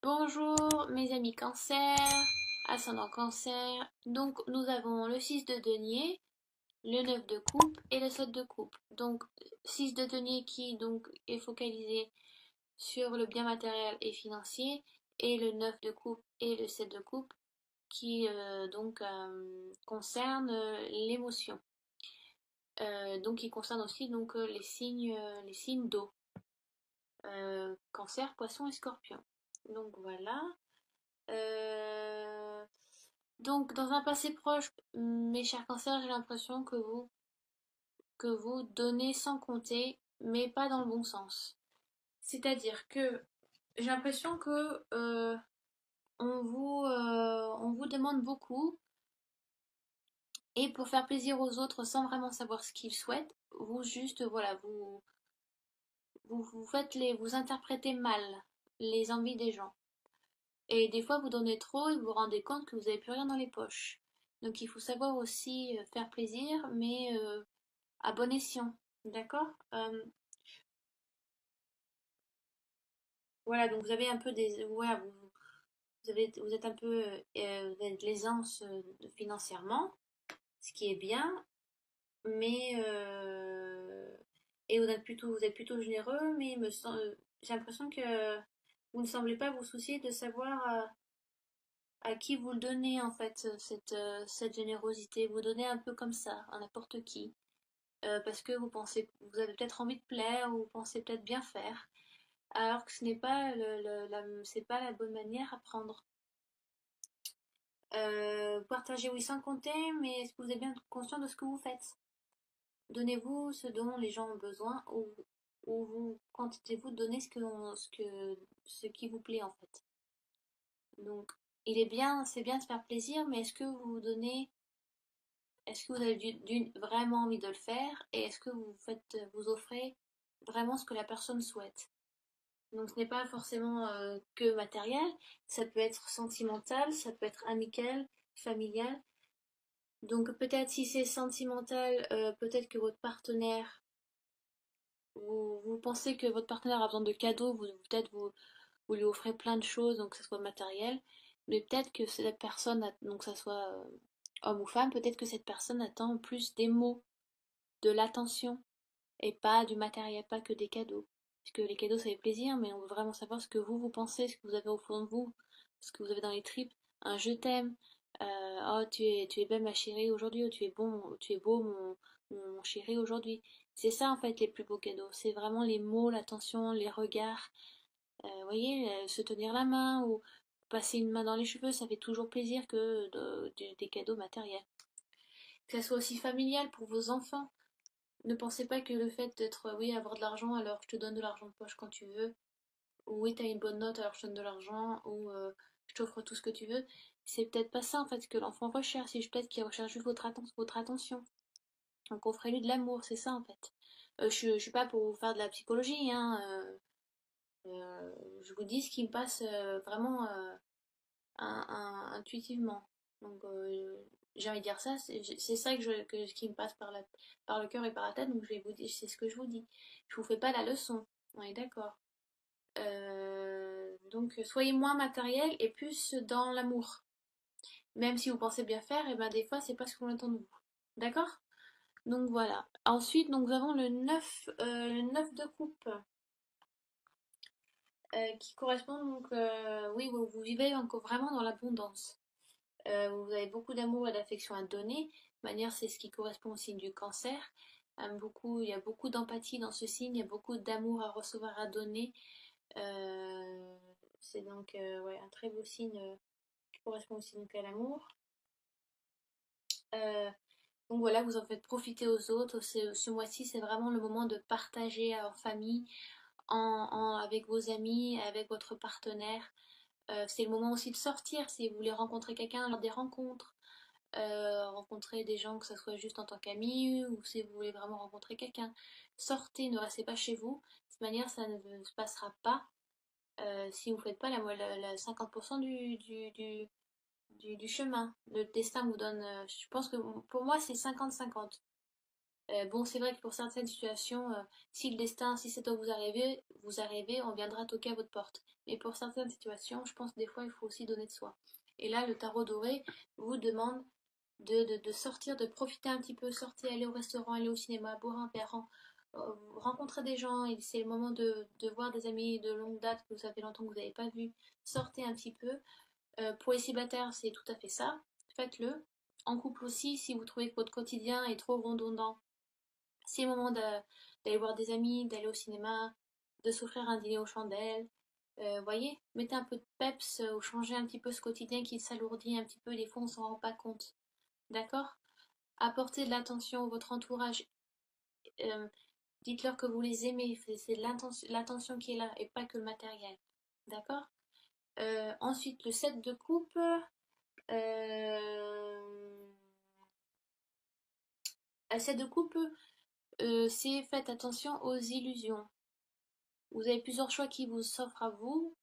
Bonjour mes amis cancer, ascendant cancer. Donc nous avons le 6 de denier, le 9 de coupe et le 7 de coupe. Donc 6 de denier qui donc est focalisé sur le bien matériel et financier et le 9 de coupe et le 7 de coupe qui concerne l'émotion. Donc il concerne aussi donc les signes d'eau. Cancer, poisson et scorpion. Donc voilà. Euh, donc, dans un passé proche, mes chers cancers, j'ai l'impression que vous donnez sans compter, mais pas dans le bon sens. C'est-à-dire que j'ai l'impression que on vous demande beaucoup, et pour faire plaisir aux autres sans vraiment savoir ce qu'ils souhaitent, vous juste, voilà, vous interprétez mal les envies des gens. Et des fois, vous donnez trop et vous vous rendez compte que vous n'avez plus rien dans les poches. Donc il faut savoir aussi faire plaisir, mais à bon escient. D'accord. Voilà, donc vous avez un peu des. Voilà, vous êtes un peu. Vous avez de l'aisance financièrement, ce qui est bien, mais. Et vous êtes plutôt généreux, mais j'ai l'impression que vous ne semblez pas vous soucier de savoir à qui vous le donnez en fait, cette générosité. Vous donnez un peu comme ça, à n'importe qui. Parce que vous avez peut-être envie de plaire ou vous pensez peut-être bien faire, alors que ce n'est pas c'est pas la bonne manière à prendre. Partagez oui sans compter, mais est-ce que vous êtes bien conscient de ce que vous faites? Donnez-vous ce dont les gens ont besoin, ou vous contentez-vous de donner ce qui vous plaît en fait. Donc, c'est bien de faire plaisir, mais est-ce que vous avez vraiment envie de le faire, et est-ce que vous offrez vraiment ce que la personne souhaite? Donc ce n'est pas forcément que matériel, ça peut être sentimental, ça peut être amical, familial. Donc peut-être si c'est sentimental, peut-être que votre partenaire, vous pensez que votre partenaire a besoin de cadeaux, vous lui offrez plein de choses, donc que ce soit matériel, mais peut-être que cette personne, donc que ce soit homme ou femme, peut-être que cette personne attend plus des mots, de l'attention, et pas du matériel, pas que des cadeaux. Parce que les cadeaux, ça fait plaisir, mais on veut vraiment savoir ce que vous pensez, ce que vous avez au fond de vous, ce que vous avez dans les tripes. Un je t'aime, oh tu es belle ma chérie aujourd'hui, ou tu es beau mon chéri aujourd'hui. C'est ça en fait les plus beaux cadeaux. C'est vraiment les mots, l'attention, les regards. Vous voyez, se tenir la main ou passer une main dans les cheveux, ça fait toujours plaisir que des cadeaux matériels. Que ça soit aussi familial pour vos enfants. Ne pensez pas que le fait d'être, oui, avoir de l'argent, alors je te donne de l'argent de poche quand tu veux, ou oui, t'as une bonne note, alors je te donne de l'argent, ou je t'offre tout ce que tu veux. C'est peut-être pas ça en fait que l'enfant recherche, c'est peut-être qu'il recherche juste votre attention. Donc offrez-lui de l'amour, c'est ça en fait. Je suis pas pour vous faire de la psychologie, hein. Je vous dis ce qui me passe vraiment intuitivement. Donc j'ai envie de dire ça, c'est ça qui me passe par le cœur et par la tête, donc je vais vous dire, c'est ce que je vous dis. Je vous fais pas la leçon, on est d'accord. Donc soyez moins matériel et plus dans l'amour. Même si vous pensez bien faire, et ben des fois c'est pas ce qu'on attend de vous. D'accord? Donc voilà. Ensuite, donc, nous avons le 9 de coupe, qui correspond donc, oui, vous vivez encore vraiment dans l'abondance. Vous avez beaucoup d'amour et d'affection à donner. De manière, c'est ce qui correspond au signe du cancer. Il y a beaucoup d'empathie dans ce signe, il y a beaucoup d'amour à recevoir, à donner. Euh, c'est donc ouais, un très beau signe qui correspond aussi donc à l'amour. Euh, donc voilà, vous en faites profiter aux autres. Ce mois-ci, c'est vraiment le moment de partager en famille, avec vos amis, avec votre partenaire. C'est le moment aussi de sortir si vous voulez rencontrer quelqu'un lors des rencontres. Rencontrer des gens, que ce soit juste en tant qu'ami ou si vous voulez vraiment rencontrer quelqu'un. Sortez, ne restez pas chez vous. De toute manière, ça ne se passera pas si vous ne faites pas la 50% du chemin. Le destin vous donne, je pense que pour moi, c'est 50-50. Bon, c'est vrai que pour certaines situations, si le destin, si c'est doit vous arriver, on viendra toquer à votre porte. Mais pour certaines situations, je pense que des fois, il faut aussi donner de soi. Et là, le tarot doré vous demande de sortir, de profiter un petit peu, sortir, aller au restaurant, aller au cinéma, boire un verre, rencontrer des gens. Et c'est le moment de voir des amis de longue date que ça fait longtemps que vous n'avez pas vu. Sortez un petit peu. Pour les célibataires, c'est tout à fait ça. Faites-le. En couple aussi, si vous trouvez que votre quotidien est trop redondant, c'est le moment d'aller voir des amis, d'aller au cinéma, de s'offrir un dîner aux chandelles. Voyez, mettez un peu de peps ou changez un petit peu ce quotidien qui s'alourdit un petit peu, des fois on s'en rend pas compte. D'accord? Apportez de l'attention à votre entourage. Euh, Dites-leur que vous les aimez, c'est l'attention qui est là et pas que le matériel. D'accord? Ensuite, le set de coupe. Le set de coupe, c'est faites attention aux illusions. Vous avez plusieurs choix qui vous s'offrent à vous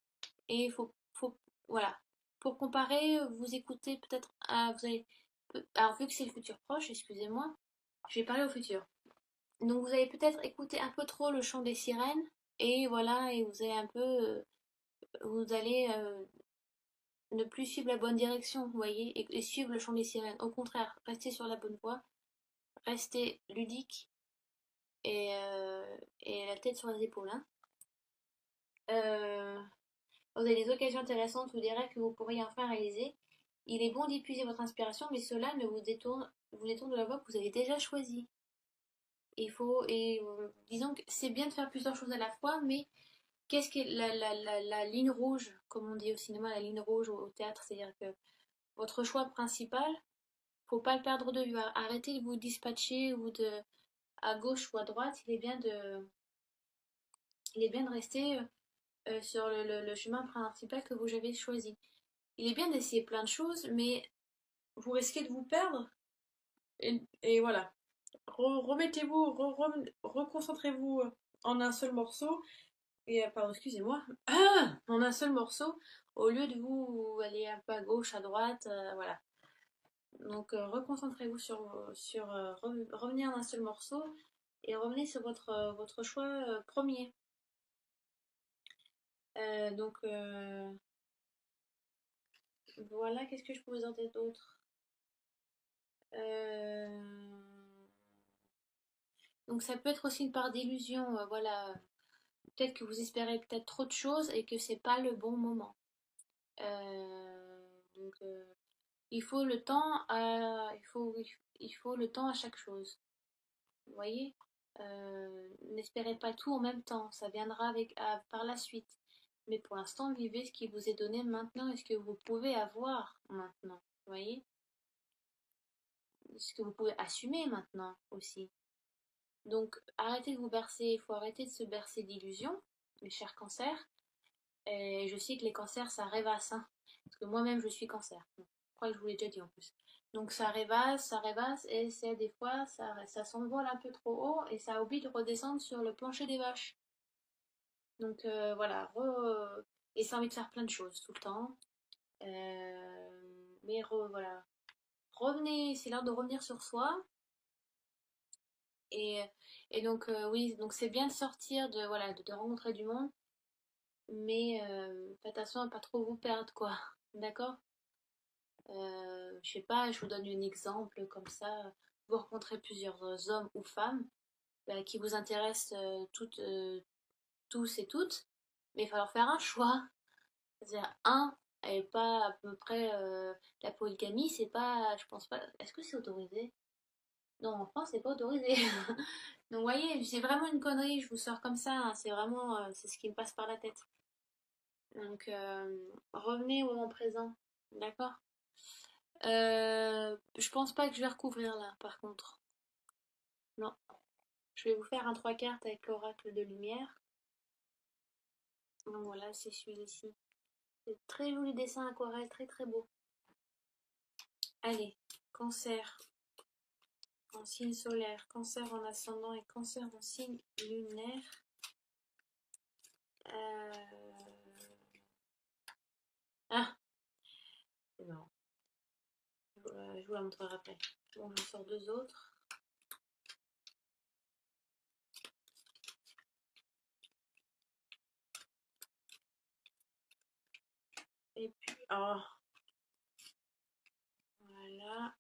et voilà. Pour comparer, vous écoutez peut-être vous avez alors vu que c'est le futur proche, excusez-moi, je vais parler au futur. Donc vous avez peut-être écouté un peu trop le chant des sirènes et voilà et vous allez un peu vous allez ne plus suivre la bonne direction, vous voyez, et suivre le chant des sirènes. Au contraire, restez sur la bonne voie, restez ludique et la tête sur les épaules, hein. Euh, Vous avez des occasions intéressantes ou des rêves que vous pourriez enfin réaliser. Il est bon d'épuiser votre inspiration, mais cela ne vous détourne de la voie que vous avez déjà choisie. Disons que c'est bien de faire plusieurs choses à la fois, mais qu'est-ce que la ligne rouge, comme on dit au cinéma, la ligne rouge au théâtre, c'est-à-dire que votre choix principal, faut pas le perdre de vue. Arrêtez de vous dispatcher ou de à gauche ou à droite. Il est bien de rester sur le chemin principal que vous avez choisi. Il est bien d'essayer plein de choses, mais vous risquez de vous perdre. Et voilà. Remettez-vous, reconcentrez-vous en un seul morceau. Et pardon, excusez-moi. En un seul morceau, au lieu de vous aller un peu à gauche, à droite, voilà. Donc reconcentrez-vous revenez en un seul morceau et revenez sur votre choix premier. Donc voilà, qu'est-ce que je peux vous en dire d'autre? Euh, Donc ça peut être aussi une part d'illusion, voilà. Peut-être que vous espérez peut-être trop de choses et que c'est pas le bon moment. Donc il faut le temps il faut le temps à chaque chose. Vous voyez? N'espérez pas tout en même temps, ça viendra par la suite. Mais pour l'instant, vivez ce qui vous est donné maintenant et ce que vous pouvez avoir maintenant. Vous voyez? Ce que vous pouvez assumer maintenant aussi. Donc arrêtez de vous bercer, il faut arrêter de se bercer d'illusions, mes chers cancers. Et je sais que les cancers, ça rêvasse, hein. Parce que moi-même, je suis cancer. Je crois que je vous l'ai déjà dit en plus. Donc ça rêvasse, et c'est des fois, ça s'envole un peu trop haut, et ça oublie de redescendre sur le plancher des vaches. Donc voilà, et ça a envie de faire plein de choses tout le temps. Voilà. Revenez, c'est l'heure de revenir sur soi. Et, et donc oui, donc c'est bien de sortir, voilà, de rencontrer du monde, mais faites attention à pas trop vous perdre, quoi. D'accord? Je sais pas, je vous donne un exemple comme ça. Vous rencontrez plusieurs hommes ou femmes qui vous intéressent tous et toutes, mais il va falloir faire un choix. C'est-à-dire un et pas à peu près la polygamie, c'est pas, je pense pas. Est-ce que c'est autorisé? Non, en France, c'est pas autorisé. Donc, vous voyez, c'est vraiment une connerie, je vous sors comme ça, hein, c'est vraiment, c'est ce qui me passe par la tête. Donc, revenez au moment présent, d'accord? Je pense pas que je vais recouvrir là, par contre. Non. Je vais vous faire un 3 cartes avec l'oracle de lumière. Donc voilà, c'est celui-ci. C'est très joli dessin aquarelle, très très beau. Allez, cancer en signe solaire, cancer en ascendant et cancer en signe lunaire. Euh... Ah, c'est marrant. Je vous la montrerai après. Bon, je sors deux autres. Et puis, oh, voilà.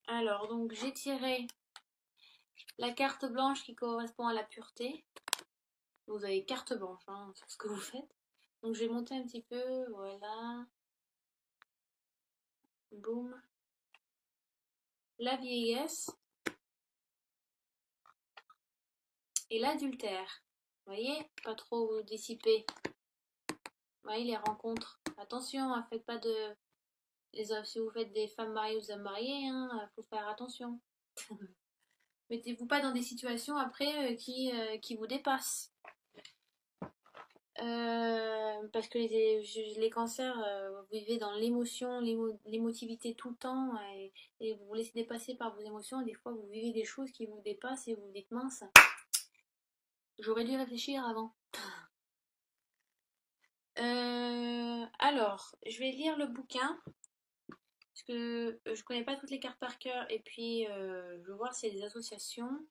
Alors, donc j'ai tiré la carte blanche qui correspond à la pureté. Vous avez carte blanche hein, sur ce que vous faites. Donc, j'ai monté un petit peu, voilà. Boum. La vieillesse et l'adultère. Vous voyez, pas trop vous dissiper. Vous voyez, les rencontres. Attention, hein, faites pas de. Si vous faites des femmes mariées ou des hommes mariés, hein, faut faire attention. Mettez-vous pas dans des situations après qui vous dépassent. Parce que les cancers, vous vivez dans l'émotion, l'émotivité tout le temps et vous vous laissez dépasser par vos émotions. Et des fois, vous vivez des choses qui vous dépassent et vous vous dites mince, j'aurais dû réfléchir avant. Alors, je vais lire le bouquin parce que je connais pas toutes les cartes par cœur et puis je veux voir s'il y a des associations.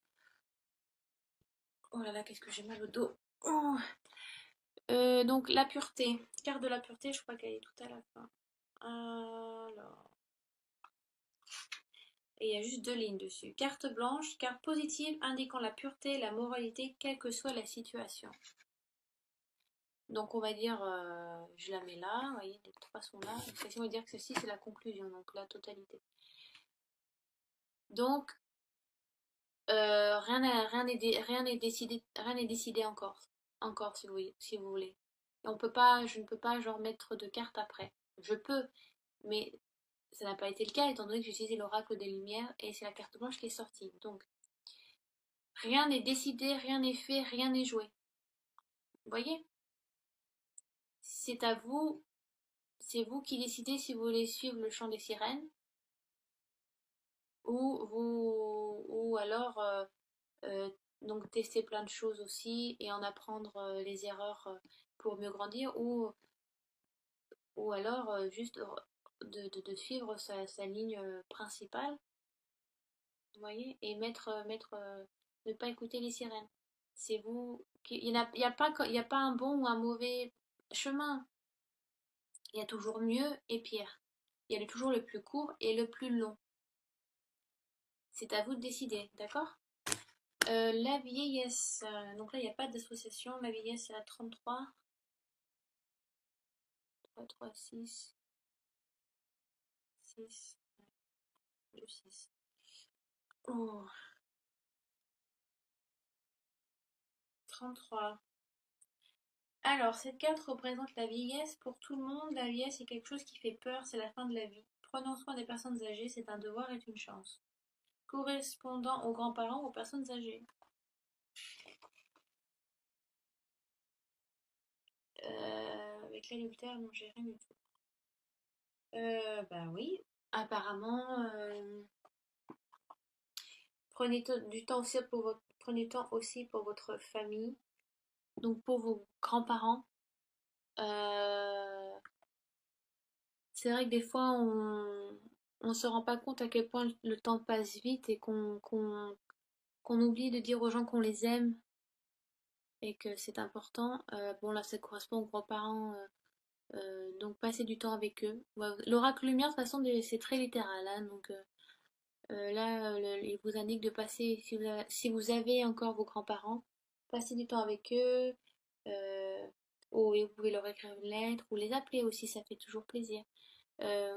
Oh là là, qu'est-ce que j'ai mal au dos. Oh. Donc la pureté, carte de la pureté, je crois qu'elle est tout à la fin. Alors, et il y a juste deux lignes dessus. Carte blanche, carte positive indiquant la pureté et la moralité, quelle que soit la situation. Donc on va dire, je la mets là, vous voyez, de toute façon là. Ceci on va dire que ceci c'est la conclusion, donc la totalité. Donc rien n'est décidé encore si vous voulez. Et je ne peux pas genre mettre de carte après. Je peux, mais ça n'a pas été le cas étant donné que j'ai utilisé l'oracle des Lumières et c'est la carte blanche qui est sortie. Donc rien n'est décidé, rien n'est fait, rien n'est joué. Vous voyez? C'est à vous, c'est vous qui décidez si vous voulez suivre le chant des sirènes ou alors euh, donc tester plein de choses aussi et en apprendre les erreurs pour mieux grandir ou alors juste de suivre sa ligne principale, vous voyez, et ne pas écouter les sirènes. C'est vous, il y a pas un bon ou un mauvais chemin. Il y a toujours mieux et pire. Il y a toujours le plus court et le plus long. C'est à vous de décider, d'accord? La vieillesse. Donc là, il n'y a pas d'association. La vieillesse, c'est la 33. 3, 3, 6, 6, 2, 6. Oh, 33. Alors, cette carte représente la vieillesse pour tout le monde. La vieillesse est quelque chose qui fait peur, c'est la fin de la vie. Prenons soin des personnes âgées, c'est un devoir et une chance. Correspondant aux grands-parents ou aux personnes âgées. Avec l'adultère, non, j'ai rien du tout. Bah oui, apparemment, prenez du temps aussi pour votre famille, donc pour vos grands-parents. Euh, c'est vrai que des fois, on se rend pas compte à quel point le temps passe vite et qu'on oublie de dire aux gens qu'on les aime et que c'est important. Bon, là, ça correspond aux grands-parents, donc passez du temps avec eux. Ouais, l'oracle lumière, de toute façon, c'est très littéral, hein, donc là, il vous indique de passer, si vous avez encore vos grands-parents, passez du temps avec eux, euh, et vous pouvez leur écrire une lettre ou les appeler aussi, ça fait toujours plaisir.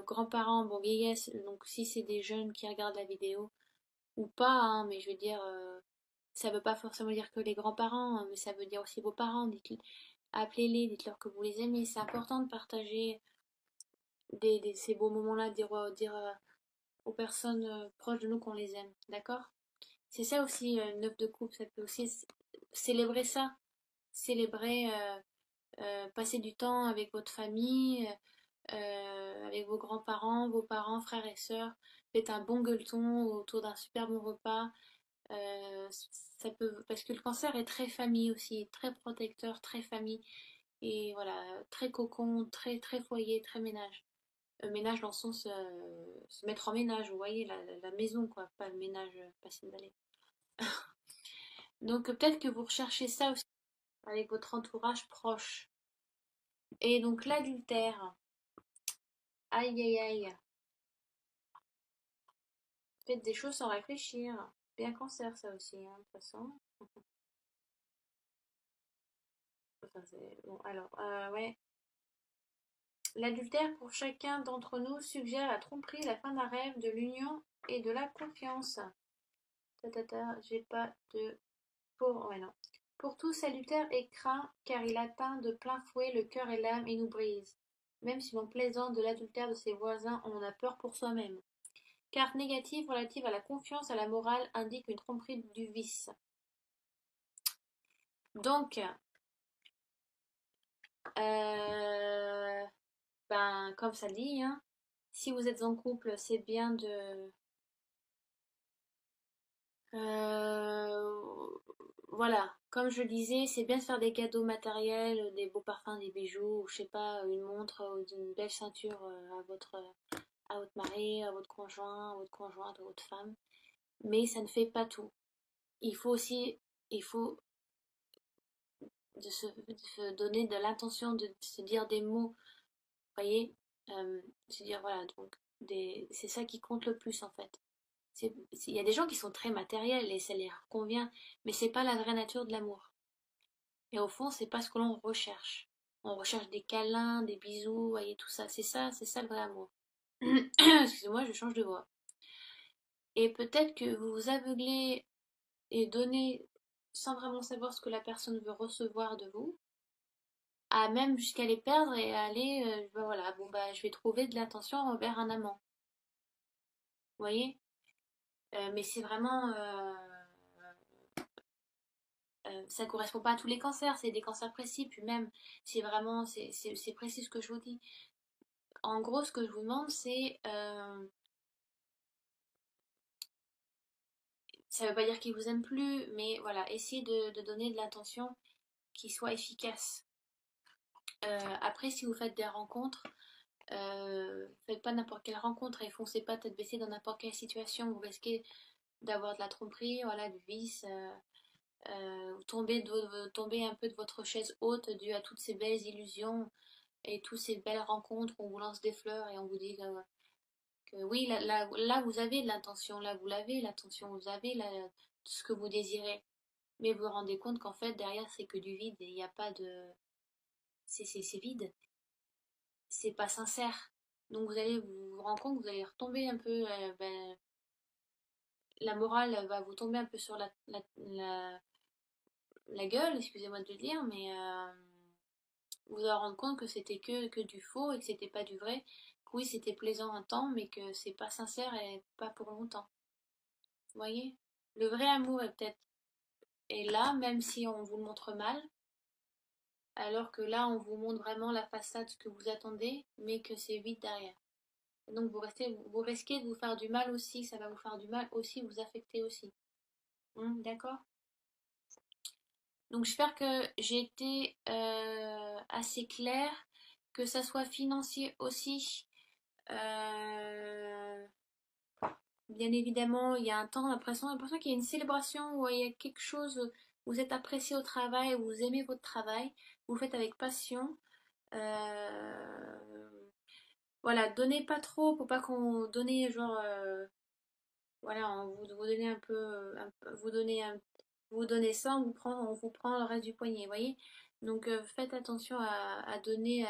Grands-parents, bon, vieillesse, donc si c'est des jeunes qui regardent la vidéo, ou pas, hein, mais je veux dire, ça veut pas forcément dire que les grands-parents, hein, mais ça veut dire aussi vos parents, appelez-les, dites-leur que vous les aimez, c'est important de partager ces beaux moments-là, dire aux personnes proches de nous qu'on les aime, d'accord? C'est ça aussi, neuf de coupe, ça peut aussi célébrer ça, célébrer, passer du temps avec votre famille, avec vos grands-parents, vos parents, frères et sœurs, faites un bon gueuleton autour d'un super bon repas, ça peut, parce que le cancer est très famille aussi, très protecteur, très famille, et voilà, très cocon, très, très foyer, très ménage. Ménage dans le sens se mettre en ménage, vous voyez, la maison, quoi, pas le ménage, passer une balai. Donc peut-être que vous recherchez ça aussi. avec votre entourage proche. Et donc l'adultère, aïe aïe aïe, faites des choses sans réfléchir. Bien cancer ça aussi, hein, de toute façon. Enfin, bon, alors, ouais. L'adultère pour chacun d'entre nous suggère la tromperie, la fin d'un rêve, de l'union et de la confiance. J'ai pas de... Pour... Ouais, non. Pour tous, salutaire est craint, car il atteint de plein fouet le cœur et l'âme et nous brise. Même si l'on plaisante de l'adultère de ses voisins, on en a peur pour soi-même. Carte négative relative à la confiance, à la morale, indique une tromperie du vice. Donc, ben, comme ça dit, hein, si vous êtes en couple, c'est bien de... voilà, comme je disais, c'est bien de faire des cadeaux matériels, des beaux parfums, des bijoux, ou je sais pas, une montre ou une belle ceinture à votre mari, à votre conjoint, à votre conjointe, à votre femme. Mais ça ne fait pas tout. Il faut aussi, il faut de se donner de l'intention de se dire des mots, vous voyez, se dire voilà, donc c'est ça qui compte le plus en fait. Il y a des gens qui sont très matériels et ça leur convient, mais c'est pas la vraie nature de l'amour. Et au fond, c'est pas ce que l'on recherche. On recherche des câlins, des bisous, vous voyez, tout ça. C'est ça le vrai amour. Excusez-moi, je change de voix. Et peut-être que vous vous aveuglez et donnez sans vraiment savoir ce que la personne veut recevoir de vous, à même jusqu'à les perdre et à aller, ben voilà, bon bah je vais trouver de l'attention envers un amant. Vous voyez? Mais c'est vraiment, ça correspond pas à tous les cancers, c'est des cancers précis, puis même, c'est vraiment, c'est précis ce que je vous dis. En gros, ce que je vous demande, c'est, ça veut pas dire qu'il vous aime plus, mais voilà, essayez de donner de l'attention qui soit efficace. Après, si vous faites des rencontres, faites pas n'importe quelle rencontre et foncez pas tête baissée dans n'importe quelle situation. Vous risquez d'avoir de la tromperie, voilà, du vice. Vous tombez un peu de votre chaise haute dû à toutes ces belles illusions et toutes ces belles rencontres où on vous lance des fleurs et on vous dit que oui, là, vous avez de l'intention, là vous l'avez, l'attention, vous avez là, ce que vous désirez. Mais vous vous rendez compte qu'en fait, derrière, c'est que du vide et il n'y a pas de... C'est vide, c'est pas sincère. Donc vous allez vous rendre compte que vous allez retomber un peu, ben, la morale va vous tomber un peu sur la gueule, excusez-moi de le dire, mais vous allez rendre compte que c'était que du faux et que c'était pas du vrai. Que oui, c'était plaisant un temps, mais que c'est pas sincère et pas pour longtemps. Vous voyez? Le vrai amour est peut-être est là, même si on vous le montre mal, alors que là, on vous montre vraiment la façade que vous attendez, mais que c'est vide derrière. Et donc vous risquez de vous faire du mal aussi, ça va vous faire du mal aussi, vous affecter aussi. D'accord? Donc j'espère que j'ai été assez claire, que ça soit financier aussi. Euh, Bien évidemment, il y a un temps, l'impression qu'il y a une célébration où il y a quelque chose, vous êtes apprécié au travail, vous aimez votre travail, vous le faites avec passion. Euh, voilà, donnez pas trop pour pas qu'on donne genre, voilà, vous donnez un peu, vous donnez ça, on vous prend le reste du poignet, vous voyez. Donc faites attention à donner,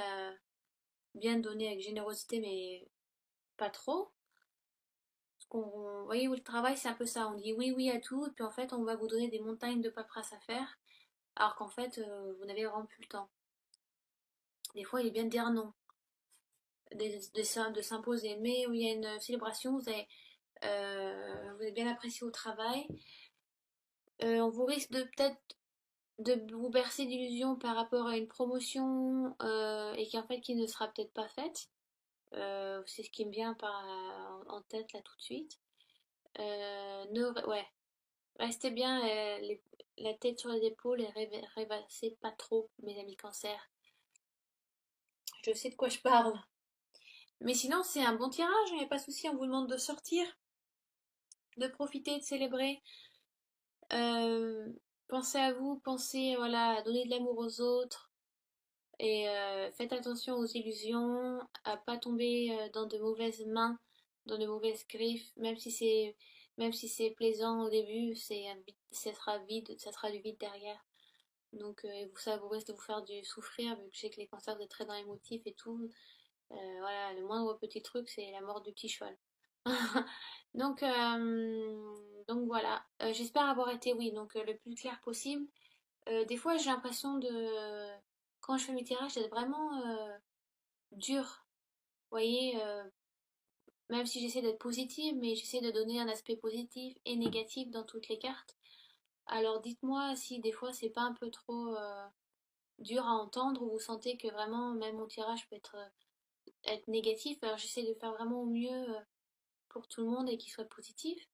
bien donner avec générosité, mais pas trop. Vous voyez, le travail, c'est un peu ça. On dit oui, oui à tout, et puis en fait, on va vous donner des montagnes de paperasse à faire, alors qu'en fait, vous n'avez vraiment plus le temps. Des fois, il est bien de dire non, de s'imposer. Mais où il y a une célébration, vous êtes bien apprécié au travail. On vous risque de peut-être de vous bercer d'illusions par rapport à une promotion et qu'en fait, qui ne sera peut-être pas faite. C'est ce qui me vient en tête là tout de suite. Ouais, restez bien la tête sur les épaules et rêvassez pas trop, mes amis cancer. Je sais de quoi je parle. Mais sinon, c'est un bon tirage, il n'y a pas de souci, on vous demande de sortir, de profiter, de célébrer. Euh, Pensez à vous, pensez voilà, à donner de l'amour aux autres et faites attention aux illusions, à pas tomber dans de mauvaises mains, dans de mauvaises griffes, même si c'est plaisant au début, ça sera vide, ça sera du vide derrière. Donc ça vous risque de vous faire du souffrir, vu que je sais que les cancers c'est très dans l'émotif et tout. Voilà, le moindre petit truc, c'est la mort du petit cheval. Donc, donc voilà. J'espère avoir été, oui, donc le plus clair possible. Des fois, j'ai l'impression quand je fais mes tirages, d'être vraiment dur. Vous voyez, même si j'essaie d'être positive, mais j'essaie de donner un aspect positif et négatif dans toutes les cartes. Alors dites-moi si des fois c'est pas un peu trop dur à entendre ou vous sentez que vraiment même mon tirage peut être négatif. Alors j'essaie de faire vraiment au mieux pour tout le monde et qu'il soit positif.